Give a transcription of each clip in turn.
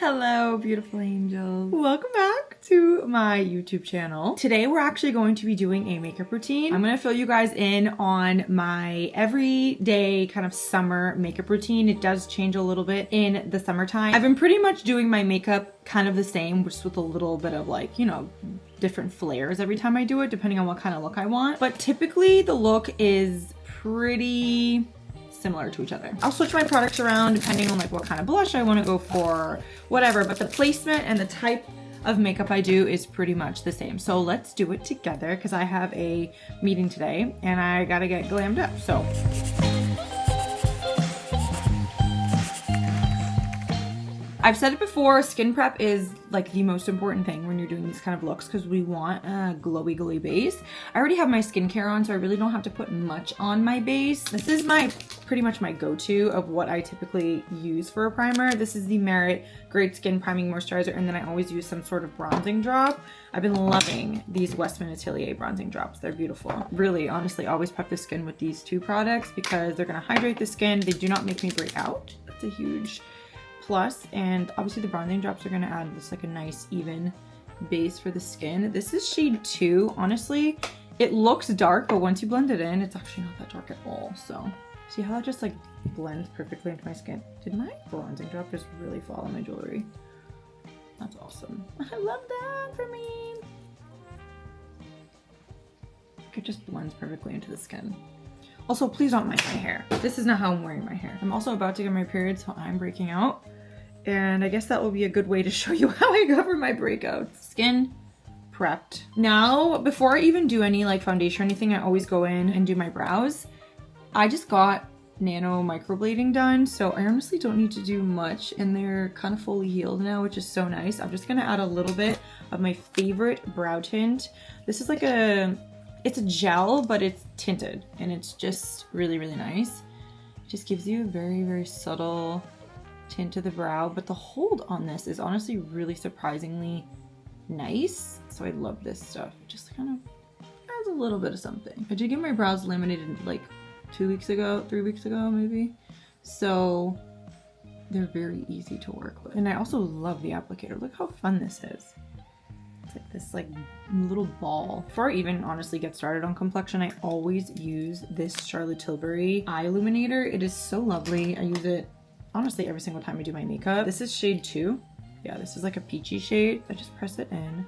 Hello, beautiful angels. Welcome back to my YouTube channel. Today, we're actually going to be doing a makeup routine. I'm going to fill you guys in on my everyday kind of summer makeup routine. It does change a little bit in the summertime. I've been pretty much doing my makeup kind of the same, just with a little bit of like, you know, different flares every time I do it, depending on what kind of look I want. But typically the look is pretty similar to each other. I'll switch my products around depending on like what kind of blush I want to go for, whatever, but the placement and the type of makeup I do is pretty much the same. So let's do it together because I have a meeting today and I gotta get glammed up. So I've said it before, skin prep is like the most important thing when you're doing these kind of looks because we want a glowy base. I already have my skincare on, so I really don't have to put much on my base. This is pretty much my go-to of what I typically use for a primer. This is the Merit Great Skin Priming Moisturizer, and then I always use some sort of bronzing drop. I've been loving these Westman Atelier bronzing drops. They're beautiful. Really, honestly, always prep the skin with these two products because they're gonna hydrate the skin. They do not make me break out. That's a huge plus, and obviously the bronzing drops are going to add this like a nice even base for the skin. This is shade 2. Honestly, it looks dark, but once you blend it in, it's actually not that dark at all. So see how that just like blends perfectly into my skin? Did my bronzing drop just really fall on my jewelry? That's awesome. I love that for me. It just blends perfectly into the skin. Also, please don't mind my hair. This is not how I'm wearing my hair. I'm also about to get my period, so I'm breaking out. And I guess that will be a good way to show you how I cover my breakouts. Skin prepped. Now, before I even do any like foundation or anything, I always go in and do my brows. I just got nano microblading done, so I honestly don't need to do much, and they're kind of fully healed now, which is so nice. I'm just gonna add a little bit of my favorite brow tint. This is like it's a gel, but it's tinted, and it's just really, really nice. It just gives you a very, very subtle tint to the brow, but the hold on this is honestly really surprisingly nice. So I love this stuff. It just kind of adds a little bit of something. I did get my brows laminated like 3 weeks ago maybe. So they're very easy to work with. And I also love the applicator. Look how fun this is. It's like this like little ball. Before I even honestly get started on Complexion, I always use this Charlotte Tilbury eye illuminator. It is so lovely. I use it honestly every single time I do my makeup. This is shade 2. Yeah, this is like a peachy shade. I just press it in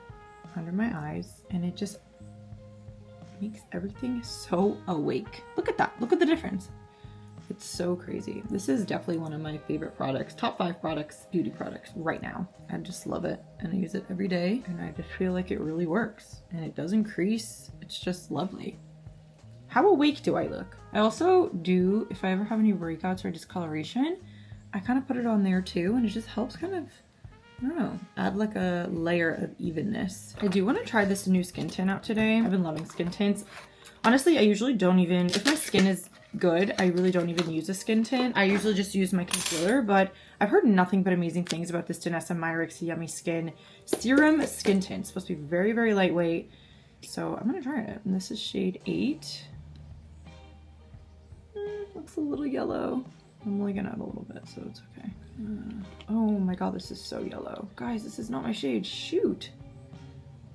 under my eyes and it just makes everything so awake. Look at that. Look at the difference. It's so crazy. This is definitely one of my favorite products, top 5 products, beauty products right now. I just love it and I use it every day and I just feel like it really works and it doesn't crease. It's just lovely. How awake do I look? I also do, if I ever have any breakouts or discoloration, I kind of put it on there too, and it just helps kind of, I don't know, add like a layer of evenness. I do want to try this new skin tint out today. I've been loving skin tints. Honestly, I usually don't even, if my skin is good, I really don't even use a skin tint. I usually just use my concealer, but I've heard nothing but amazing things about this Danessa Myricks Yummy Skin Serum Skin Tint. It's supposed to be very, very lightweight. So I'm going to try it. And this is shade 8. Looks a little yellow. I'm only gonna add a little bit, so it's okay. Oh my god, this is so yellow. Guys, this is not my shade. Shoot.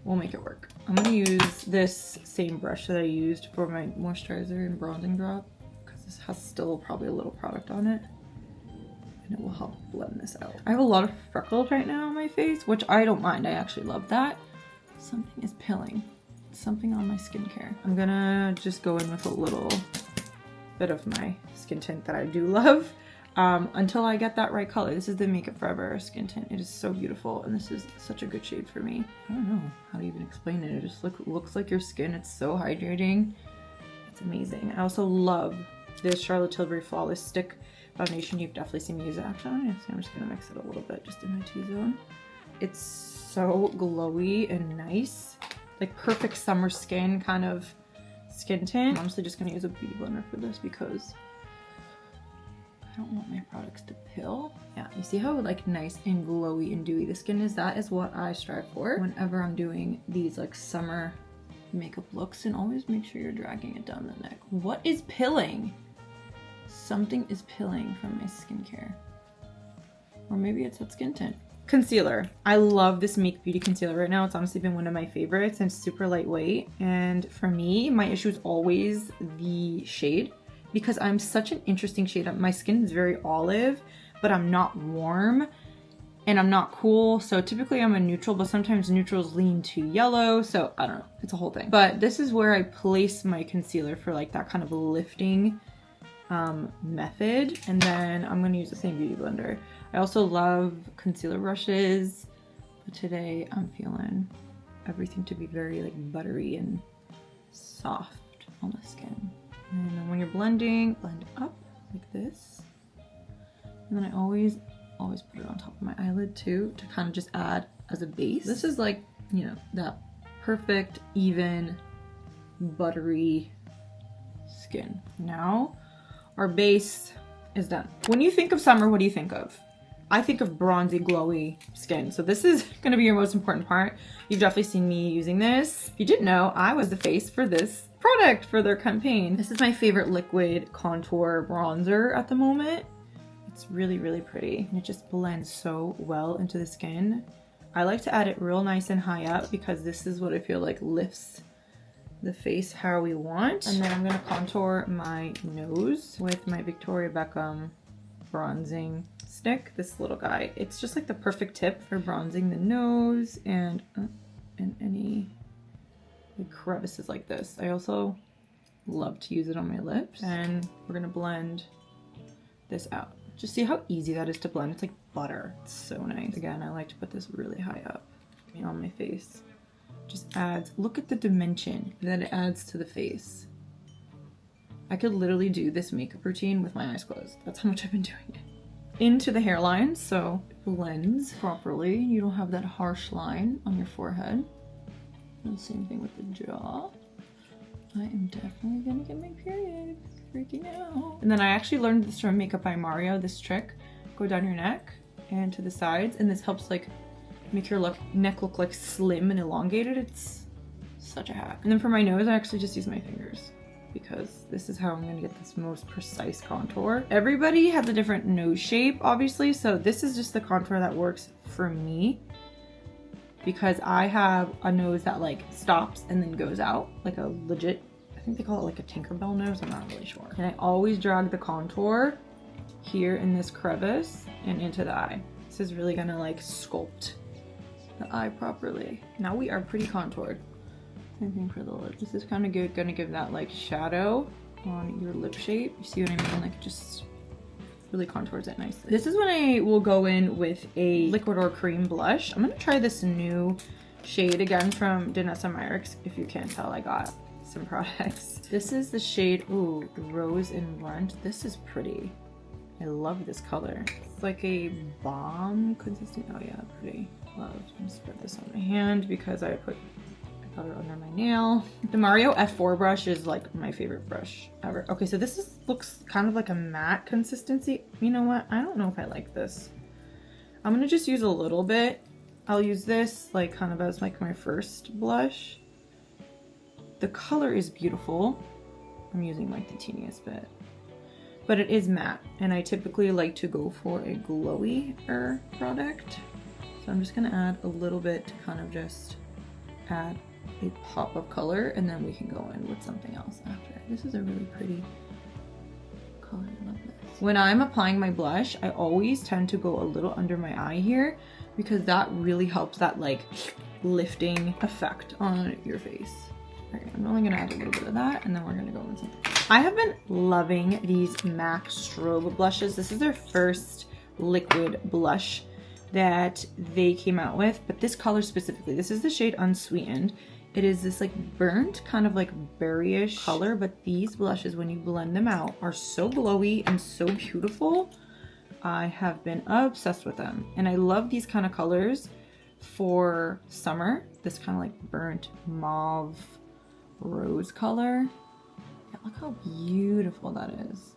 We'll make it work. I'm gonna use this same brush that I used for my moisturizer and bronzing drop because this has still probably a little product on it. And it will help blend this out. I have a lot of freckles right now on my face, which I don't mind. I actually love that. Something is pilling. Something on my skincare. I'm gonna just go in with a little bit of my skin tint that I do love until I get that right color. This is the Make Up Forever skin tint. It is so beautiful and this is such a good shade for me. I don't know how to even explain it. It just looks like your skin. It's so hydrating. It's amazing. I also love this Charlotte Tilbury Flawless Stick Foundation. You've definitely seen me use it. Actually, I'm just gonna mix it a little bit just in my T-zone. It's so glowy and nice. Like perfect summer skin kind of skin tint. I'm honestly just gonna use a beauty blender for this because I don't want my products to pill. Yeah, you see how like nice and glowy and dewy the skin is? That is what I strive for whenever I'm doing these like summer makeup looks. And always make sure you're dragging it down the neck. What is pilling? Something is pilling from my skincare. Or maybe it's that skin tint. Concealer. I love this Make Beauty concealer right now. It's honestly been one of my favorites and super lightweight. And for me, my issue is always the shade because I'm such an interesting shade. My skin is very olive, but I'm not warm and I'm not cool. So typically I'm a neutral, but sometimes neutrals lean to yellow. So I don't know, it's a whole thing. But this is where I place my concealer for like that kind of lifting method. And then I'm gonna use the same beauty blender. I also love concealer brushes, but today I'm feeling everything to be very like buttery and soft on the skin. And then when you're blending, blend up like this. And then I always put it on top of my eyelid too, to kind of just add as a base. This is like, you know, that perfect, even, buttery skin. Now, our base is done. When you think of summer, what do you think of? I think of bronzy, glowy skin. So this is gonna be your most important part. You've definitely seen me using this. If you didn't know, I was the face for this product for their campaign. This is my favorite liquid contour bronzer at the moment. It's really, really pretty. And it just blends so well into the skin. I like to add it real nice and high up because this is what I feel like lifts the face how we want. And then I'm gonna contour my nose with my Victoria Beckham bronzing stick, this little guy. It's just like the perfect tip for bronzing the nose and any like crevices like this. I also love to use it on my lips. And we're gonna blend this out. Just see how easy that is to blend. It's like butter. It's so nice. Again, I like to put this really high up on my face. Just adds, look at the dimension that it adds to the face. I could literally do this makeup routine with my eyes closed. That's how much I've been doing it. Into the hairline, so it blends properly. You don't have that harsh line on your forehead. And the same thing with the jaw. I am definitely gonna get my period. Freaking out. And then I actually learned this from Makeup by Mario, this trick. Go down your neck and to the sides, and this helps like make your neck look like slim and elongated. It's such a hack. And then for my nose, I actually just use my fingers because this is how I'm gonna get this most precise contour. Everybody has a different nose shape, obviously, so this is just the contour that works for me because I have a nose that like stops and then goes out, like a legit, I think they call it like a Tinkerbell nose, I'm not really sure. And I always drag the contour here in this crevice and into the eye. This is really gonna like sculpt the eye properly. Now we are pretty contoured. Same thing for the lip. This is kind of gonna give that like shadow on your lip shape. You see what I mean? Like it just really contours it nicely. This is when I will go in with a liquid or cream blush. I'm gonna try this new shade again from Danessa Myricks. If you can't tell, I got some products. This is the shade, ooh, Rose in Runt. This is pretty. I love this color. It's like a balm consistent. Oh yeah, pretty. Love. I'm gonna spread this on my hand because I got it under my nail. The Mario F4 brush is like my favorite brush ever. Okay, so this looks kind of like a matte consistency. You know what? I don't know if I like this. I'm gonna just use a little bit. I'll use this like kind of as like my first blush. The color is beautiful. I'm using like the teeniest bit. But it is matte, and I typically like to go for a glowy-er product. So I'm just gonna add a little bit to kind of just add a pop of color, and then we can go in with something else after. This is a really pretty color, I love this. When I'm applying my blush, I always tend to go a little under my eye here because that really helps that like lifting effect on your face. All right, I'm only gonna add a little bit of that, and then we're gonna go in something. I have been loving these MAC Strobe blushes. This is their first liquid blush that they came out with, but this color specifically, this is the shade Unsweetened. It is this like burnt kind of like berryish color, but these blushes, when you blend them out, are so glowy and so beautiful. I have been obsessed with them, and I love these kind of colors for summer. This kind of like burnt mauve rose color. Yeah, look how beautiful that is.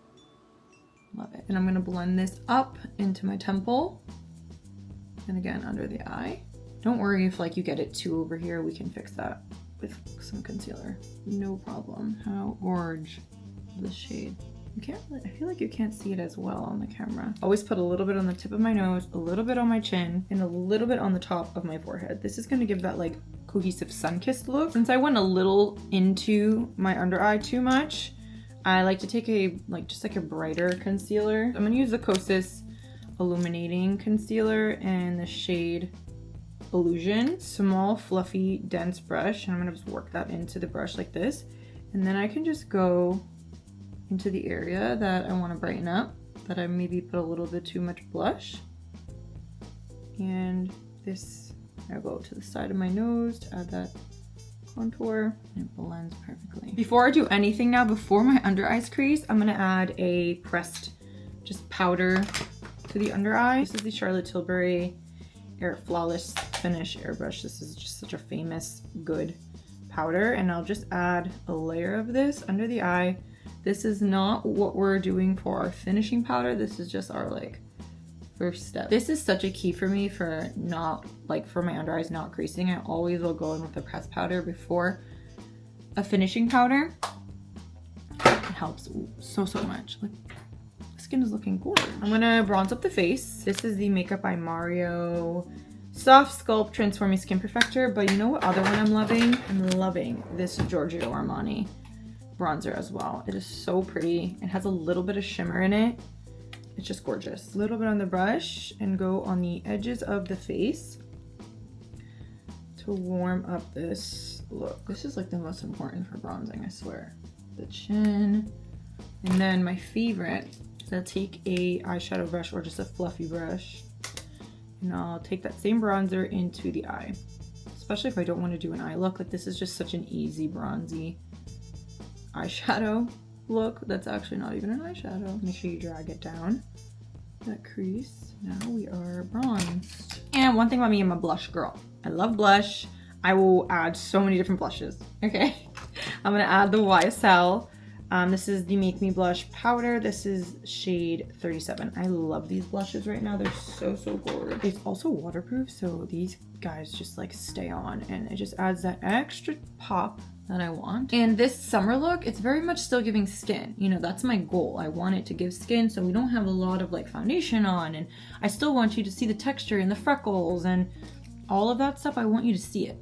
Love it. And I'm gonna blend this up into my temple. And again, under the eye. Don't worry if like you get it too over here, we can fix that with some concealer. No problem. How gorgeous this shade. I feel like you can't see it as well on the camera. Always put a little bit on the tip of my nose, a little bit on my chin, and a little bit on the top of my forehead. This is gonna give that like cohesive sun-kissed look. Since I went a little into my under eye too much, I like to take just a brighter concealer. I'm gonna use the Kosas Illuminating Concealer in the shade Illusion. Small, fluffy, dense brush. And I'm gonna just work that into the brush like this. And then I can just go into the area that I wanna brighten up, that I maybe put a little bit too much blush. And this, I'll go to the side of my nose to add that contour, and it blends perfectly. Before I do anything now, before my under eyes crease, I'm gonna add a pressed just powder to the under eye. This is the Charlotte Tilbury Flawless Finish Airbrush. This is just such a famous, good powder, and I'll just add a layer of this under the eye. This is not what we're doing for our finishing powder. This is just our like first step. This is such a key for me for for my under eyes not creasing. I always will go in with a pressed powder before a finishing powder. It helps so much. Like, the skin is looking gorgeous. I'm gonna bronze up the face. This is the Makeup by Mario Soft Sculpt Transforming Skin Perfector, but you know what other one I'm loving? I'm loving this Giorgio Armani bronzer as well. It is so pretty. It has a little bit of shimmer in it. It's just gorgeous. A little bit on the brush and go on the edges of the face to warm up this look. This is like the most important for bronzing, I swear. The chin. And then my favorite is I'll take a eyeshadow brush or just a fluffy brush, and I'll take that same bronzer into the eye. Especially if I don't want to do an eye look. Like, this is just such an easy bronzy eyeshadow look that's actually not even an eyeshadow. Make sure you drag it down that crease. Now we are bronzed. And one thing about me, I'm a blush girl. I love blush. I will add so many different blushes. Okay, I'm gonna add the YSL. This is the Make Me Blush powder. This is shade 37. I love these blushes right now. They're so gorgeous. It's also waterproof, so these guys just like stay on, and it just adds that extra pop that I want. And this summer look, it's very much still giving skin. You know, that's my goal. I want it to give skin, so we don't have a lot of like foundation on, and I still want you to see the texture and the freckles and all of that stuff. I want you to see it.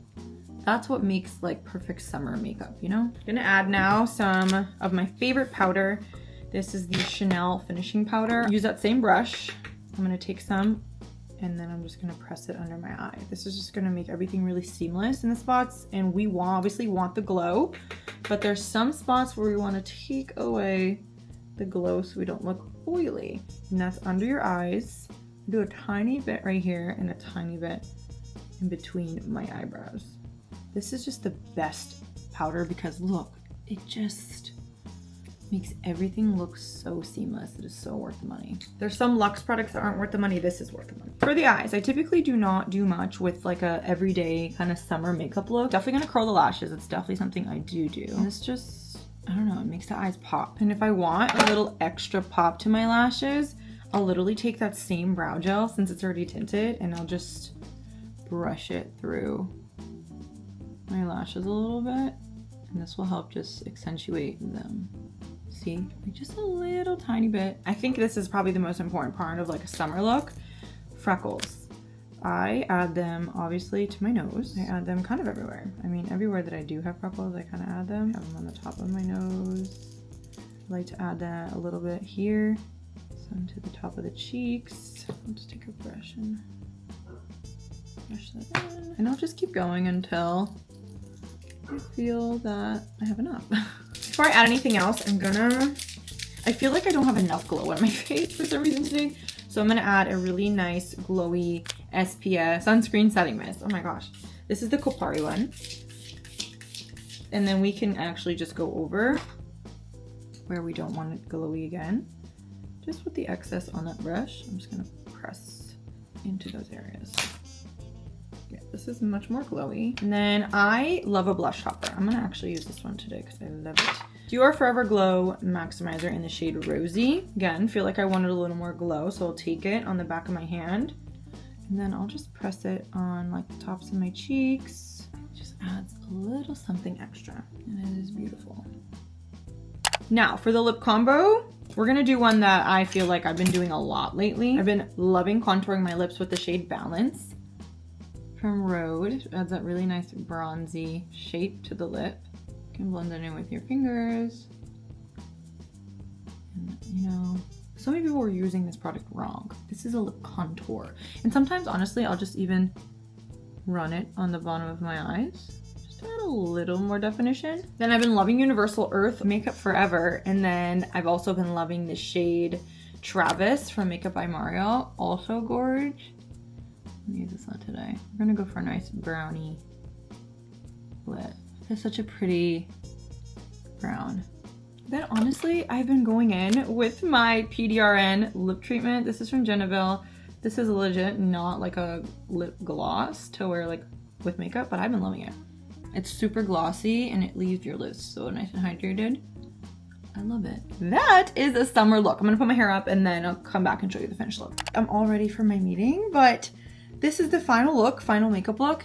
That's what makes like perfect summer makeup, you know? I'm gonna add now some of my favorite powder. This is the Chanel finishing powder. Use that same brush. I'm gonna take some, and then I'm just gonna press it under my eye. This is just gonna make everything really seamless in the spots, and we obviously want the glow, but there's some spots where we wanna take away the glow so we don't look oily. And that's under your eyes. Do a tiny bit right here and a tiny bit in between my eyebrows. This is just the best powder because look, it just makes everything look so seamless. It is so worth the money. There's some Luxe products that aren't worth the money. This is worth the money. For the eyes, I typically do not do much with like a everyday kind of summer makeup look. Definitely gonna curl the lashes. It's definitely something I do. And this just, I don't know, it makes the eyes pop. And if I want a little extra pop to my lashes, I'll literally take that same brow gel since it's already tinted, and I'll just brush it through my lashes a little bit, and this will help just accentuate them. See, like just a little tiny bit. I think this is probably the most important part of like a summer look. Freckles. I add them obviously to my nose. I add them kind of everywhere. I mean, everywhere that I do have freckles, I kind of add them. I have them on the top of my nose. I like to add that a little bit here. Some to the top of the cheeks. I'll just take a brush and brush that in. And I'll just keep going until I feel that I have enough. Before I add anything else, I feel like I don't have enough glow on my face for some reason today. So I'm gonna add a really nice glowy SPF sunscreen setting mist. Oh my gosh. This is the Kopari one. And then we can actually just go over where we don't want it glowy again. Just with the excess on that brush, I'm just gonna press into those areas. Yeah, this is much more glowy. And then I love a blush topper. I'm gonna actually use this one today because I love it. Dior Forever Glow Maximizer in the shade Rosy. Again, feel like I wanted a little more glow, so I'll take it on the back of my hand, and then I'll just press it on like the tops of my cheeks. It just adds a little something extra, and it is beautiful. Now for the lip combo, We're gonna do one that I feel like I've been doing a lot lately. I've been loving contouring my lips with the shade Balance from Rhode. It adds that really nice bronzy shape to the lip. You can blend it in with your fingers. And, you know, so many people are using this product wrong. This is a lip contour. And sometimes, honestly, I'll just even run it on the bottom of my eyes. Just to add a little more definition. Then I've been loving Universal Earth makeup forever. And then I've also been loving the shade Travis from Makeup by Mario. Also gorge. I'm gonna use this one today. We're gonna go for a nice brownie lip. It's such a pretty brown. Then honestly, I've been going in with my PDRN lip treatment. This is from Geneville. This is legit not like a lip gloss to wear like with makeup, but I've been loving it. It's super glossy and it leaves your lips so nice and hydrated. I love it. That is a summer look. I'm gonna put my hair up and then I'll come back and show you the finished look. I'm all ready for my meeting, but this is the final look, final makeup look.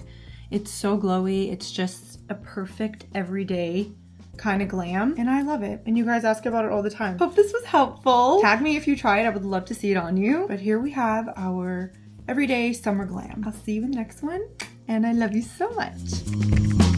It's so glowy. It's just a perfect everyday kind of glam and I love it. And you guys ask about it all the time. Hope this was helpful. Tag me if you try it. I would love to see it on you. But here we have our everyday summer glam. I'll see you in the next one and I love you so much.